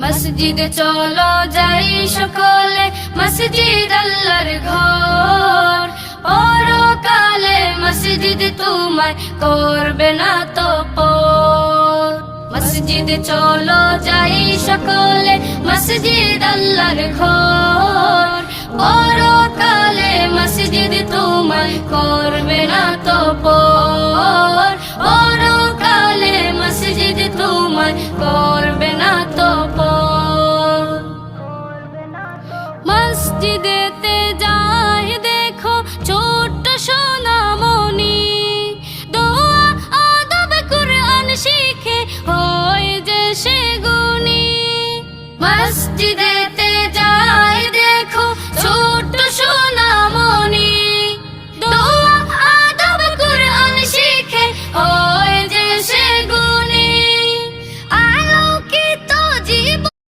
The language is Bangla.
মসজিদে চলো যাই সকলে, মসজিদ আল্লাহর ঘর। পরকালে মসজিদ তোমায় করবে না তো পর। মসজিদে চলো যাই সকলে, মসজিদ আল্লাহর ঘর। পরকালে মসজিদ তোমায় করবে না তো পর। পরকালে মসজিদ তোমায় করবে না তো পর। মসজিদেতে যাই দেখো ছোট্ট সোনামণি, দোয়া আদব কুরআন শিখে হয় যে সে গুণী। মসজিদে